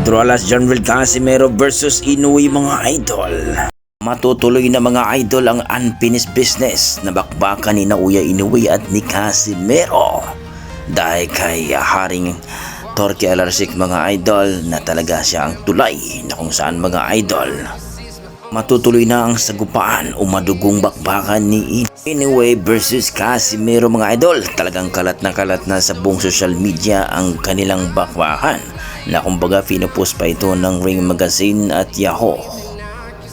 Pedro Alas, Jonrel Casimero versus Inoue mga idol. Matutuloy na mga idol ang unfinished business na bakbakan ni Naoya Inoue at ni Casimero dahil kay Haring Torque Alarsik mga idol na talaga siya ang tulay na kung saan mga idol matutuloy na ang sagupaan o madugong bakbakan ni Inoue versus Casimero mga idol. Talagang kalat na sa buong social media ang kanilang bakbakan na kumbaga pinupost pa ito ng Ring Magazine at Yahoo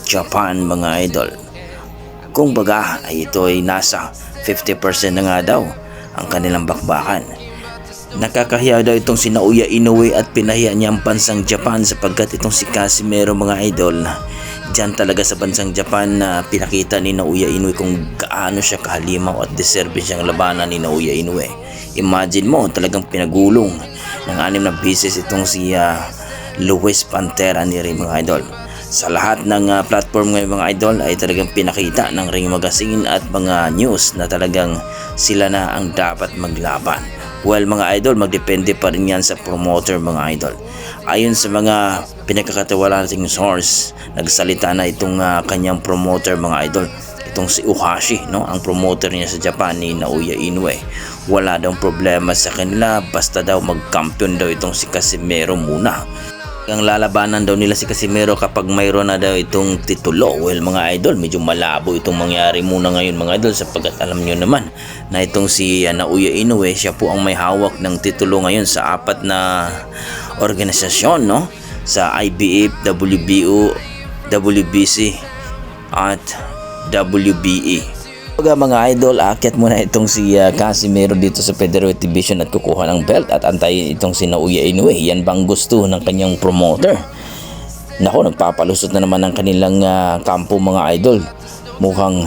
Japan mga idol. Kumbaga ay ito ay nasa 50% na nga daw ang kanilang bakbakan. Nakakahiya daw itong si Naoya Inoue at pinahiya niya ang bansang Japan sapagkat itong si Casimero mga idol diyan talaga sa bansang Japan na pinakita ni Naoya Inoue kung gaano siya kahalimaw at deserve siyang labanan ni Naoya Inoue. Imagine mo talagang pinagulong ng 6 na beses itong si Luis Pantera ni Ring mga idol. Sa lahat ng platform ngayon mga idol ay talagang pinakita ng Ring Magazine at mga news na talagang sila na ang dapat maglaban. Well mga idol, magdepende pa rin yan sa promoter mga idol. Ayon sa mga pinagkakatiwalaan nating source, nagsalita na itong kanyang promoter mga idol. Itong si Uhashi, no? Ang promoter niya sa Japan ni Naoya Inoue. Wala daw problema sa kanila basta daw mag-champion daw itong si Casimero muna. Ang lalabanan daw nila si Casimero kapag mayroon na daw itong titulo. Well mga idol, medyo malabo itong mangyari muna ngayon mga idol sapagkat alam nyo naman na itong si Naoya Inoue, siya po ang may hawak ng titulo ngayon sa 4 na organisasyon, no? Sa IBF, WBO, WBC at WBE. Mga idol, aakyat muna itong si Casimero dito sa Featherweight Division at kukuha ng belt at antayin itong si Naoya Inoue. Yan bang gusto ng kanyang promoter? Nako, nagpapalusot na naman ang kanilang kampo mga idol. Mukhang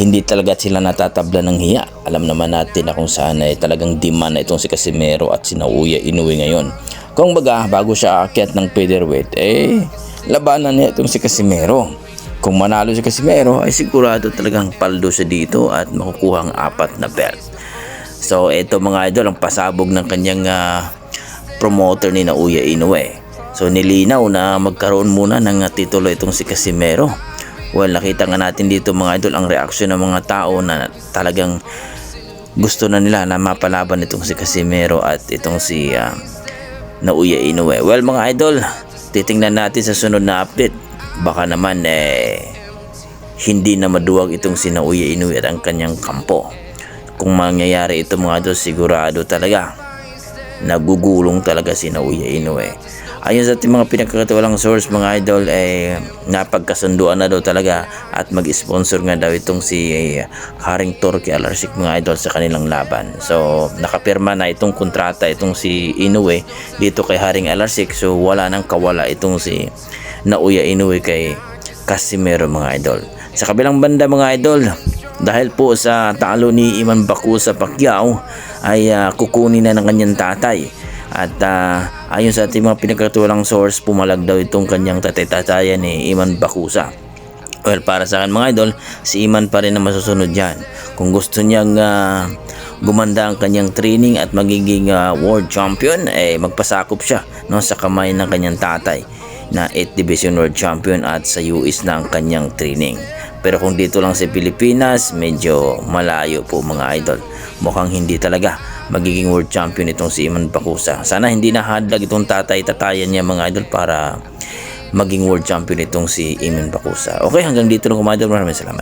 hindi talaga sila natatabla ng hiya. Alam naman natin na kung saan ay talagang demand na itong si Casimero at si Naoya Inoue ngayon. Kung baga, bago siya aakyat ng featherweight, labanan niya itong si Casimero. Kung manalo si Casimero ay sigurado talagang paldo siya dito at makukuha ang 4 na belt. So ito mga idol ang pasabog ng kanyang promoter ni Naoya Inoue. So nilinaw na magkaroon muna ng titulo itong si Casimero. Well, nakita nga natin dito mga idol ang reaksyon ng mga tao na talagang gusto na nila na mapalaban itong si Casimero at itong si Naoya Inoue. Well mga idol, titingnan natin sa sunod na update. Baka naman hindi na maduwag itong si Naoya Inoue at ang kanyang kampo. Kung mangyayari ito mga idol, sigurado talaga nagugulong talaga si Naoya Inoue. Ayon sa ating mga pinagkakatiwalang source mga idol napagkasunduan na daw talaga at mag-sponsor nga daw itong si Haring Torque Alarsik mga idol sa kanilang laban. So nakapirma na itong kontrata itong si Inoue dito kay Haring Alarsik. So wala nang kawala itong si Naoya Inoue kay Casimero mga idol. Sa kabilang banda mga idol, dahil po sa talo ni Iman Bakusa Pacquiao ay kukunin na ng kanyang tatay. At ayon sa ating mga pinagkatuwalang source, pumalag daw itong kanyang tatay-tatayan ni Iman Bakusa. Well, para sa akin mga idol, si Iman pa rin na masusunod dyan. Kung gusto niyang gumanda ang kanyang training at magiging world champion, magpasakop siya, no, sa kamay ng kanyang tatay na 8th Division World Champion at sa US na ang kanyang training. Pero kung dito lang sa Pilipinas, medyo malayo po mga idol. Mukhang hindi talaga magiging world champion itong si Iman Bakusa. Sana hindi na hadlag itong tatay-tatayan niya mga idol para maging world champion itong si Iman Bakusa. Okay, hanggang dito lang mga idol. Maraming salamat.